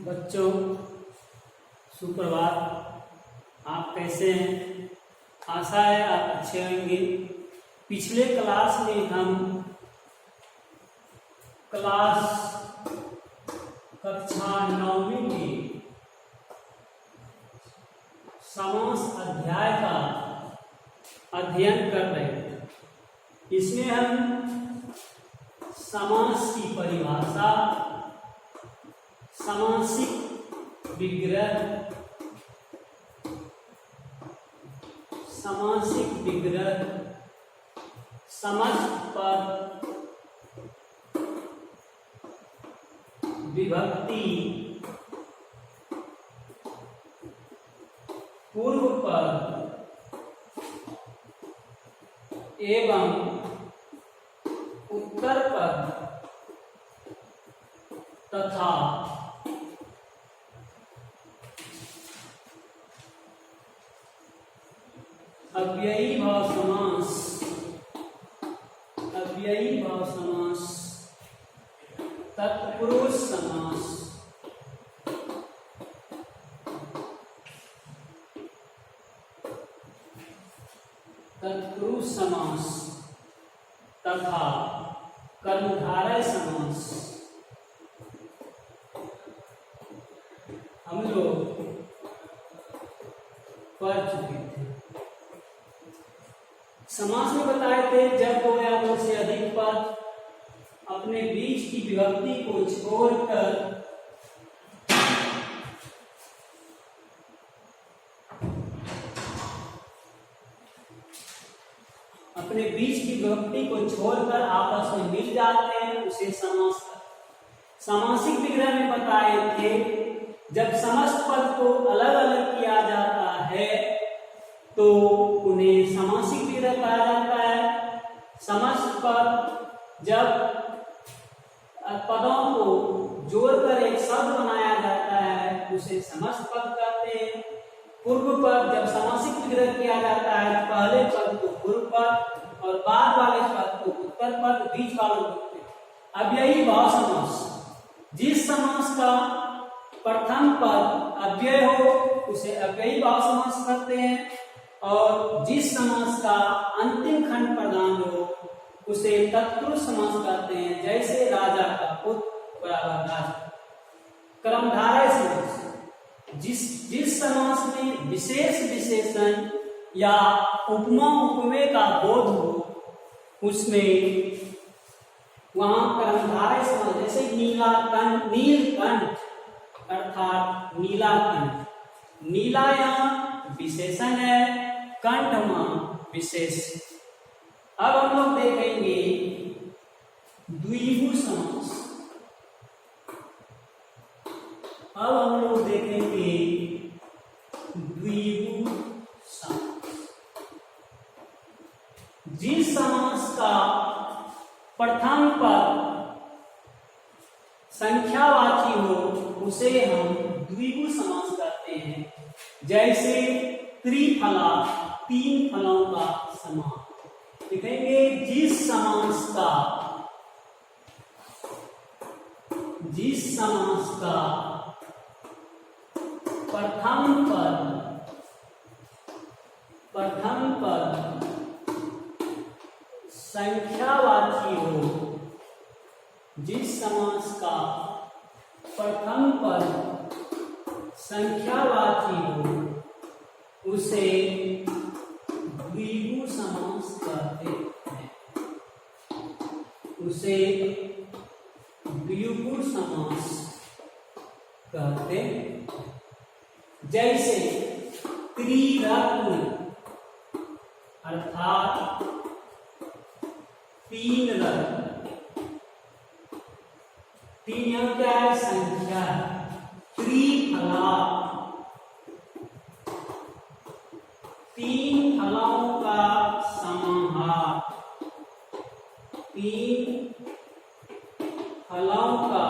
बच्चों सुप्रभात। आप कैसे हैं? आशा है आप अच्छे होंगे। पिछले क्लास में हम क्लास कक्षा 9वीं के समास अध्याय का अध्ययन कर रहे थे। इसमें हम समास की परिभाषा, समासिक विग्रह, समस्त पद, विभक्ति, पूर्व पद एवं उत्तर पद तथा अव्ययी भाव समास, तत्पुरुष समास, तथा कर्मधारय समास हम लोग पढ़ चुके थे। समास में बताए थे जब दो या दो से अधिक पद अपने बीच की विभक्ति को छोड़कर आपस में मिल जाते हैं, उसे समास। सामासिक विग्रह में बताए थे जब समस्त पद को अलग अलग किया जाता है तो उन्हें समासिक विग्रह कहा जाता है। समस्त पद जब पदों को जोड़कर एक शब्द बनाया जाता है उसे समस्त पद कहते हैं। पूर्व पद जब समासिक विग्रह किया जाता है पहले पद को पूर्व पद और बाद वाले पद को उत्तर पद, बीच वालों को अव्ययी भाव समास। जिस समास का प्रथम पद अव्यय हो उसे अव्ययी भाव समास कहते हैं और जिस समास का अंतिम खंड प्रधान हो उसे तत्पुरुष समास कहते हैं। जैसे राजा का पुत्र बराबर राजा। कर्मधारय समास जिस समास में विशेष विशेषण या उपमा उपमेय का बोध हो उसमें वहां कर्मधारय समास। जैसे नीलकंठ अर्थात नीलाकंठ, नीला यहाँ विशेषण है, कंठ में विशेष। अब हम लोग देखेंगे द्विगु समास। जिस समास का प्रथम पद संख्यावाची हो उसे हम द्विगु समास कहते हैं। जैसे त्रिफला, तीन फलों का समास। लिखेंगे जिस समास का प्रथम पद संख्यावाची हो, जिस समास का प्रथम पद संख्यावाची हो उसे द्विगु समास कहते हैं। उसे द्विगु समास कहते हैं। जैसे त्रिरत्न अर्थात तीन रत्न। तीन यहाँ क्या है? संख्या। त्रिफला, तीन फलों का समाहार। तीन फलों का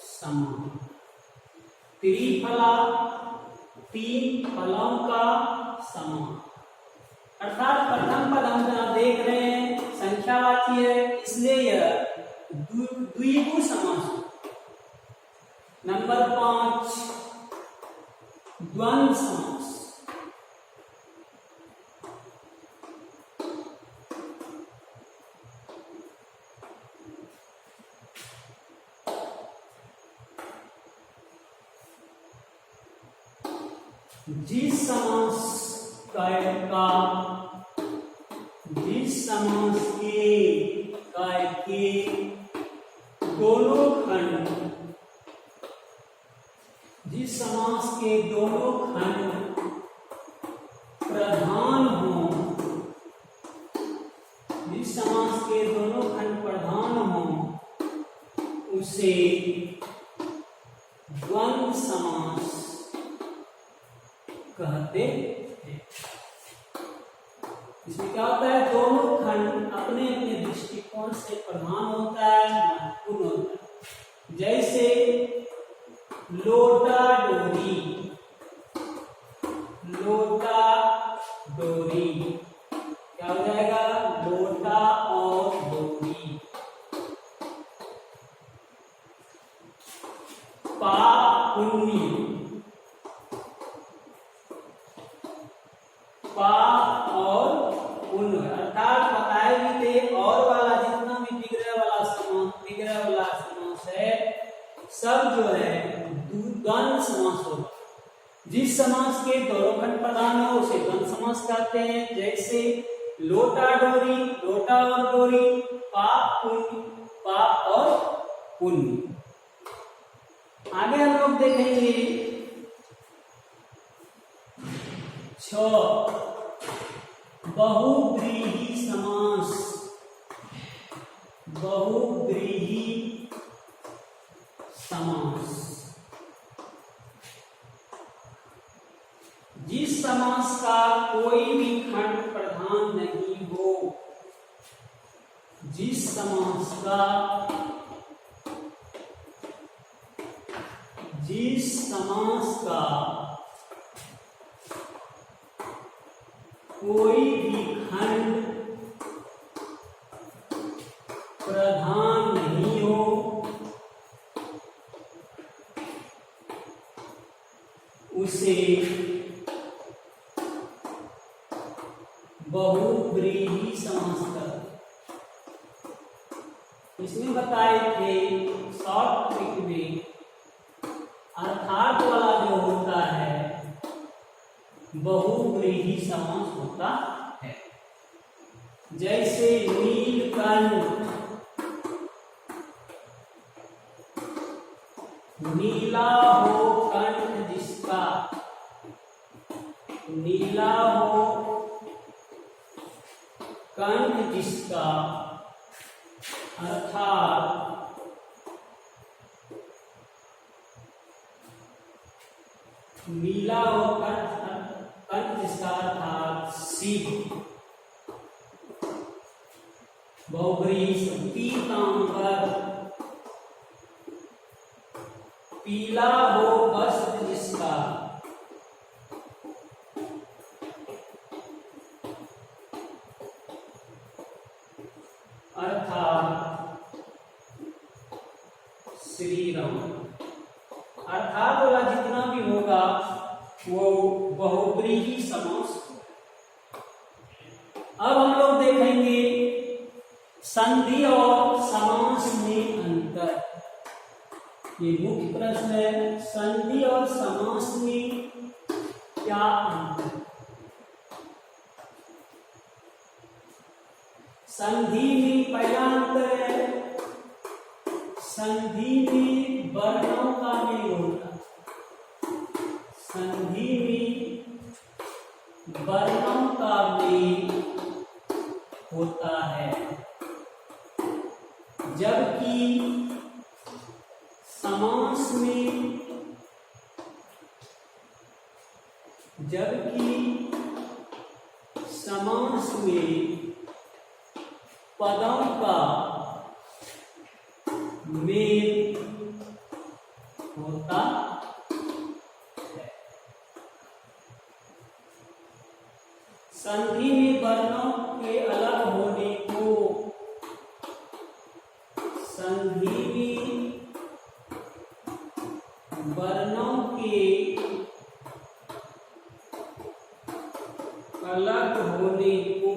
समाहार। त्रिफला, तीन फलों का समाहार। अर्थात प्रथम पद हम जहाँ देख रहे हैं संख्यावाची है, इसलिए यह द्विगु समास। नंबर 5 द्वंद्व समास। जिस समास के दोनों खंड, जिस समास के दोनों खंड प्रधान हो, जिस समास के दोनों खंड प्रधान हो उसे द्वंद्व समास कहते हैं। इसमें क्या होता है, दोनों खंड अपने अपने दृष्टिकोण से प्रधान होता है, महत्वपूर्ण होता है। जैसे लोटा डोरी, लोटा डोरी क्या हो जाएगा, लोटा और डोरी। पापुनी, पाप और पुण्य, अर्थात बताए भी थे और वाला जितना भी विग्रह वाला समास है सब जो है द्वंद्व समास होगा। जिस समास के दोनों खंड प्रधान हो उसे द्वंद्व समास कहते हैं। जैसे लोटा डोरी, लोटा और डोरी, पाप पुण्य, पाप और पुण्य। आगे हम लोग देखेंगे 6 बहुव्रीहि समास। बहुव्रीहि समास, जिस समास का कोई भी खंड प्रधान नहीं हो, जिस समास का कोई भी खंड प्रधान नहीं हो उसे बहुव्रीहि समास कहते हैं। इसमें बताए थे शॉर्ट ट्रिक में अर्थात वाला जो होता है बहुव्रीहि समास होता है। जैसे नीलकंठ, नीला हो कंठ जिसका, नीला हो कंठ जिसका, अर्थात नीला हो कंठ जिसका अर्थात शिव। बहुव्रीहि पीतांबर, पीला हो वस्त्र जिसका, अर्थात श्री राम। अर्थात वाला जितना भी होगा वो बहुव्रीहि समास। अब हम लोग देखेंगे संधि और समास में अंतर। ये मुख्य प्रश्न है, संधि और समास में क्या अंतर। संधि में पहला अंतर है, संधि में वर्णों का मेल होता, संधि में वर्णों का मेल होता है, जबकि समास में पदों का मेल होता है। संधि में वर्णों के अलग होने को संधि में वर्णों के अलग होने को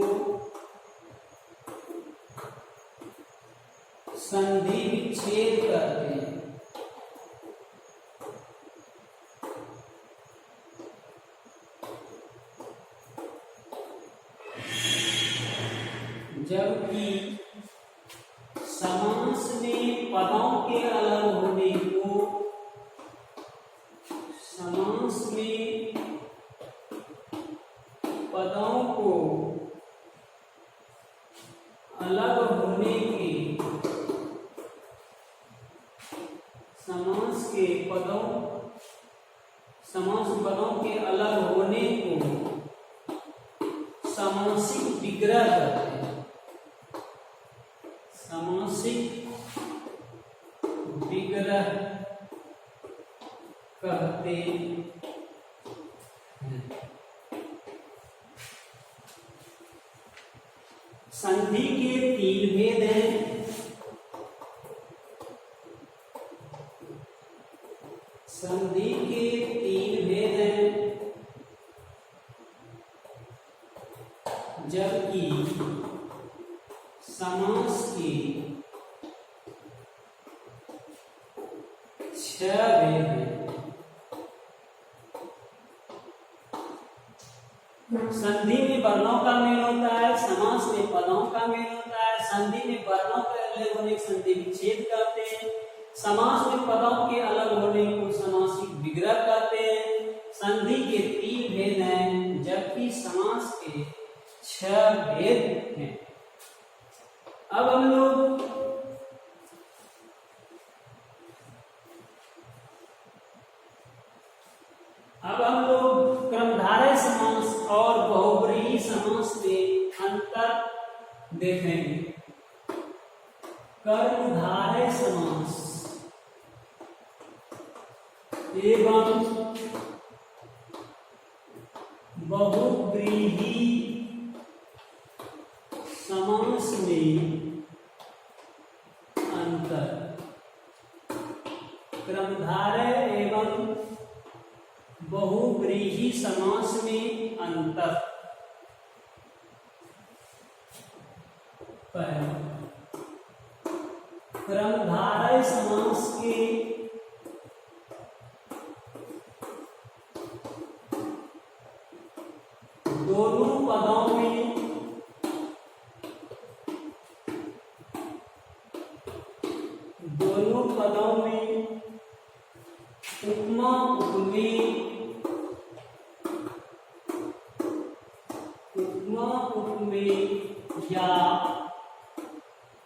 संधि विच्छेद कहते हैं। जबकि समास में पदों के अलग होने को, समास में पदों को अलग होने के, समास पदों के अलग होने को सामासिक विग्रह कहते हैं। सामासिक विग्रह कहते हैं। संधि के 3 भेद हैं। संधि के 3 भेद हैं, जबकि समास के 6 भेद हैं। संधि में वर्णों का मेल होता है, समास में पदों का मेल होता है। संधि में वर्णों के अलग होने को संधि विच्छेद कहते हैं। समास में पदों के अलग होने को सामासिक विग्रह कहते हैं। संधि के 3 भेद हैं, जबकि समास के 6 भेद हैं। अब हम लोग क्रमधारय समास और बहुब्रीहि समास में अंतर देखेंगे। कर्मधारय समास एवं बहुब्रीहि समास में अंतर। क्रमधारय एवं बहुब्रीहि समास में अंतर। पहला, क्रमधारय समास के दोनों पदों में उपमा उपमेय या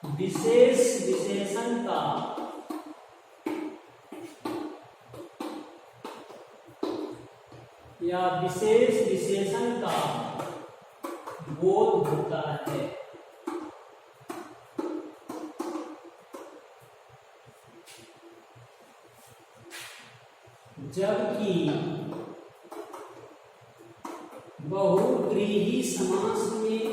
विशेष विशेषण का बोध होता है। जबकि बहुब्रीहि समास में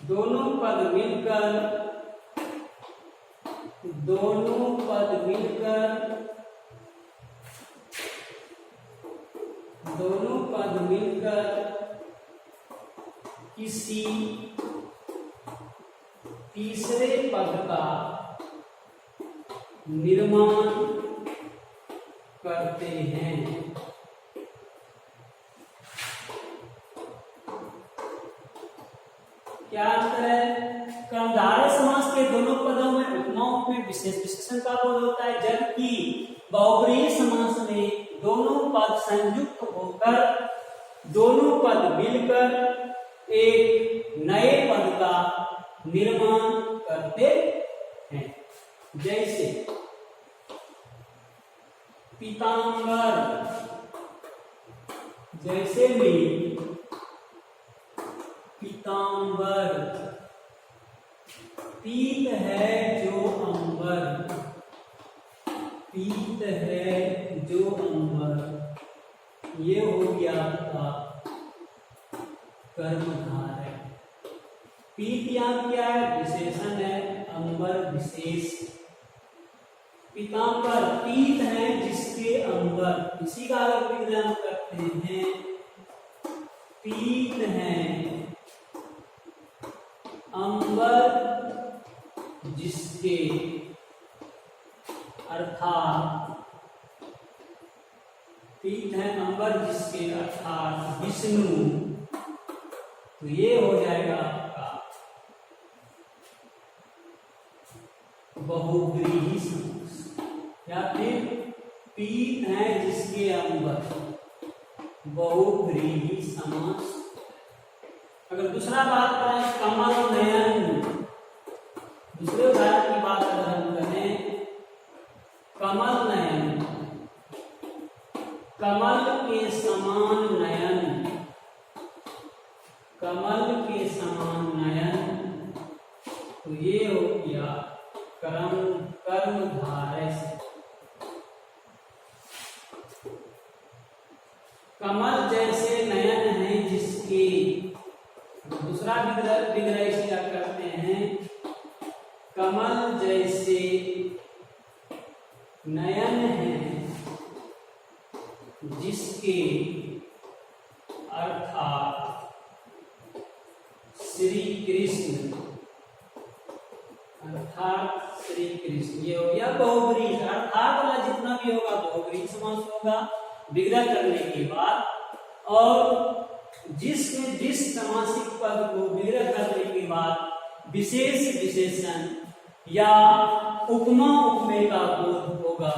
दोनों पद मिलकर किसी तीसरे पद का निर्माण करते हैं। क्या अंतर है? कर्मधारय समास के दोनों पदों में उपमाओं में विशेष विशेषण का बोध होता है, जबकि बहुब्रीहि समास में दोनों पद संयुक्त होकर, दोनों पद मिलकर एक नए पद का निर्माण करते हैं। जैसे पीतांबर, जैसे में पीतांबर, पीत है जो अंबर, पीत है जो अंबर, ये हो गया आपका कर्मधारय। पीत यहाँ क्या है? विशेषण है, अंबर विशेष। पीतांबर पीत है जिसके अंबर, इसी का अगर विग्रह हम करते हैं, पीत है अंबर जिसके, अर्थात पीत है अंबर जिसके अर्थात विष्णु, तो ये हो जाएगा आपका बहुव्रीहि समास। या फिर पीत है जिसके अंबर, बहुव्रीहि समास। अगर दूसरा बात करें कमल नयन, दूसरे उदाहरण की बात अगर हम करें, कमल नयन, कमल के समान नयन, कमल के समान नयन, तो ये हो गया कर्मधारय से। कमल जैसे नयन है जिसके, दूसरा विग्रह इसे क्या करते हैं, कमल जैसे नयन है जिसके, अर्थात श्री कृष्ण, अर्थात श्री कृष्ण। ये हो गया बहुव्रीहि, अर्थात वाला जितना भी होगा बहुव्रीहि समास होगा विग्रह करने के बाद। और जिसमें जिस समासिक पद को विग्रह करने के बाद विशेष विशेषण या उपमा उपमेय का बोध होगा,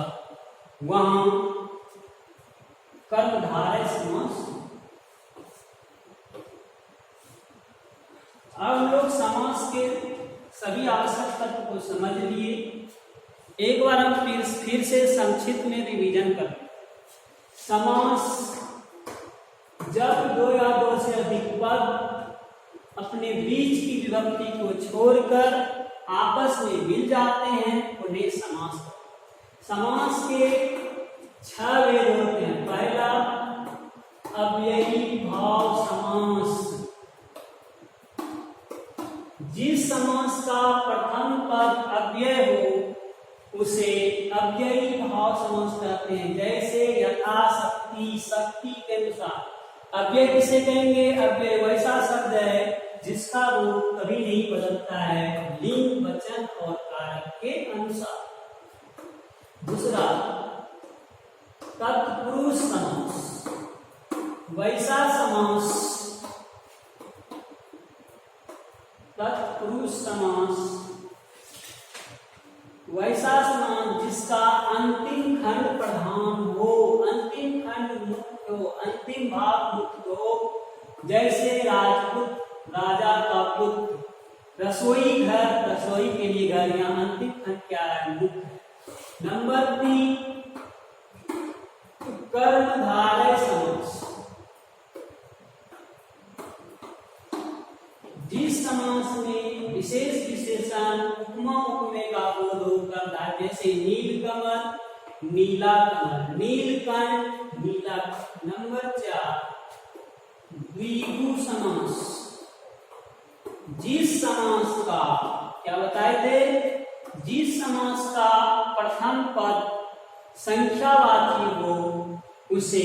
वहां कर्मधारय समास। अब हम लोग समास के सभी आवश्यक तत्व को समझ लिए। एक बार हम फिर से संक्षिप्त में रिवीजन करें। समास जब दो या दो से अधिक पद अपने बीच की विभक्ति को छोड़कर आपस में मिल जाते हैं, उन्हें समास कहते हैं। समास के 6 वेद होते हैं। पहला अव्ययी भाव समास, जिस समास का प्रथम पद अव्यय हो उसे अव्ययी भाव समास कहते हैं। जैसे यथा शक्ति, शक्ति के अनुसार। अव्यय किसे कहेंगे? अव्यय वैसा शब्द है जिसका रूप कभी नहीं बदलता है, लिंग, वचन और कारक के अनुसार। दूसरा तत्पुरुष समास, वैसा समास, तत्पुरुष समास वैसा समास जिसका अंतिम खंड प्रधान हो, अंतिम खंड मुख्य हो, अंतिम भाग मुख्य हो। जैसे राजपुत, राजा का पुत्र। रसोई घर, रसोई के लिए घर, यहाँ अंतिम खंड क्या है? मुख्य। नंबर 3 कर्मधारय समास, जिस समास में विशेष विशेषण उपमा उपमेय का बोध होकर, जैसे नीलकमल, नीला कमल, नीलकंठ, नीला। नंबर 4 द्विगु समास, जिस समास का, क्या बताए थे, जिस समास का प्रथम पद संख्यावाची हो उसे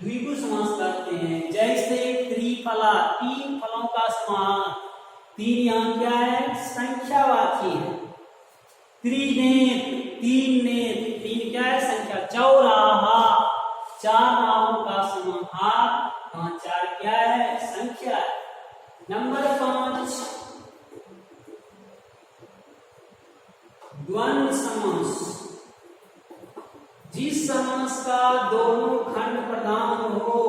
द्विगु समास कहते हैं। जैसे त्रिफला, 3 फलों का समास। 3 यहाँ क्या है? संख्यावाची है। त्रिनेत्र, 3 नेत्र, 3 क्या है? संख्या। चौराहा, 4 नावों का समाहार, 4 क्या है? संख्या है। नंबर 5 द्वंद्व समास, जिस समास का दोनों खंड प्रधान हो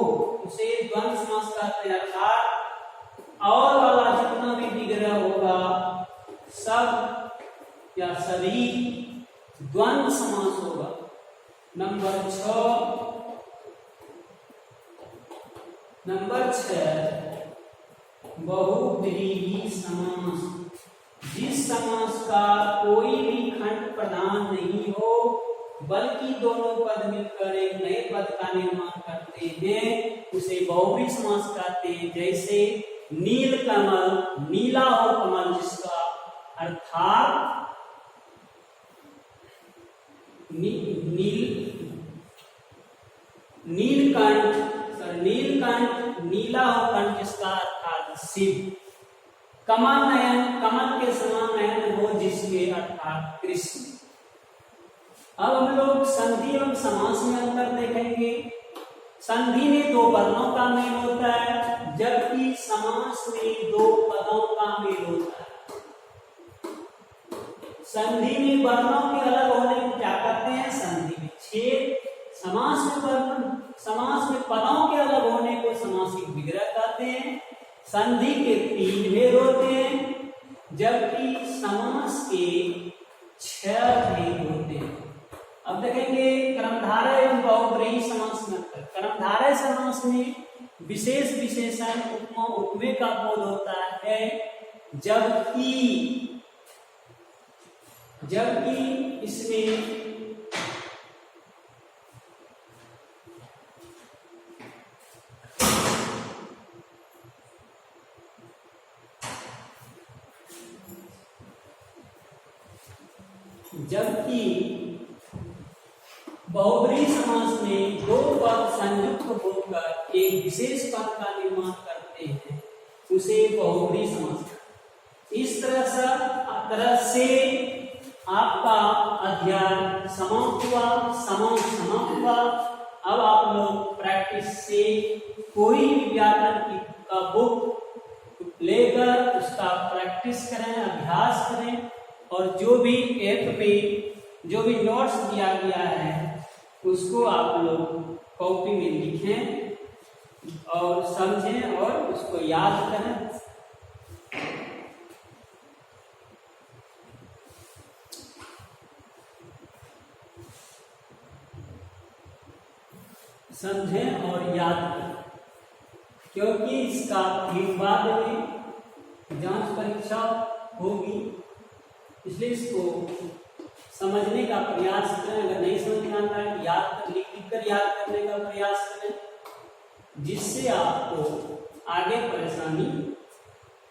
उसे द्वंद्व समास कहते हैं। अर्थात और वाला जितना भी विग्रह होगा सब या सभी द्वंद्व समास होगा। नंबर 6 बहुव्रीहि समास, जिस समास का कोई भी खंड प्रधान नहीं हो बल्कि दोनों पद मिलकर एक नए पद का निर्माण करते हैं, उसे बहुव्रीहि समास कहते हैं। जैसे नील कमल, नीला हो कमल जिसका, अर्थात नीलकंठ, नीला हो कंठ जिसका, अर्थात शिव। कमल नयन, कमल के समान नयन हो जिसके, अर्थात कृष्ण। अब हम लोग संधि एवं समास में अंतर देखेंगे। संधि में दो वर्णों का मेल होता है, जबकि समास में दो पदों का मेल होता है। संधि में वर्णों के अलग होने को क्या कहते हैं? संधि विच्छेद। समास में पदों के अलग होने को समासिक विग्रह कहते हैं। संधि के तीन भेद होते हैं, जबकि समास के 6 भेद होते हैं। अब देखेंगे कर्मधारय एवं बहुब्रीहि समास में अंतर। कर्मधारय समास में विशेष विशेषण उपमा उपमेय का बोध होता है, जबकि इसमें बहुब्रीहि समास में दो पद संयुक्त होकर एक विशेष पद का निर्माण करते हैं, उसे बहुब्रीहि समास कहते हैं। इस तरह से आपका अध्याय समाप्त हुआ। अब आप लोग प्रैक्टिस से कोई भी व्याकरण का बुक लेकर उसका प्रैक्टिस करें, अभ्यास करें, और जो भी ऐप पे जो भी नोट्स दिया गया है उसको आप लोग कॉपी में लिखें और समझें और उसको याद करें। समझें और याद करें, क्योंकि इसका फिर बाद में जांच परीक्षा होगी, इसलिए इसको समझने का प्रयास करें। अगर नहीं समझ में आता है लिख कर याद करने का प्रयास करें, जिससे आपको आगे परेशानी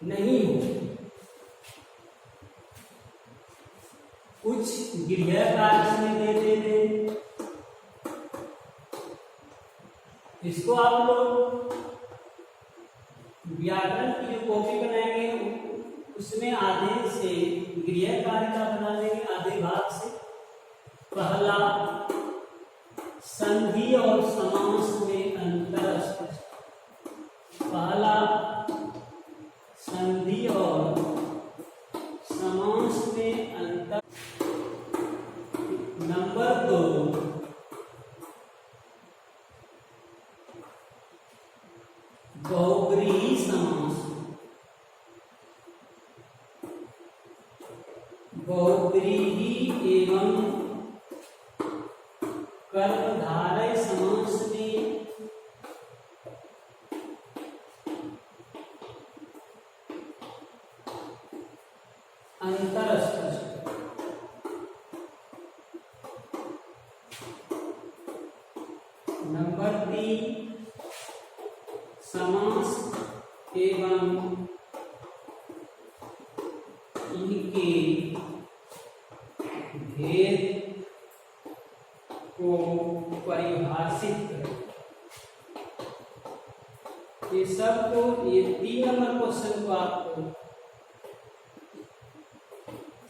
नहीं हो। कुछ गृह कार्य में दे देते, इसको आप लोग व्याकरण की जो कॉपी बनाएंगे उसमें आधे से गृह कार्य का बना लेंगे, आधे भाग से। पहला, संधि और समास में अंतर स्पष्ट। पहला, संधि और समास में अंतर। नंबर 2, बहुब्रीहि समास। बहुब्रीहि एवं कर्मधारय समास में अंतर स्पष्ट। नंबर 3, समास एवं इनके भेद को परिभाषित करें। ये सबको, ये 3 नंबर क्वेश्चन को आपको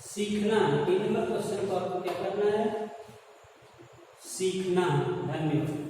सीखना है। 3 नंबर क्वेश्चन को आपको क्या करना है? सीखना है। धन्यवाद।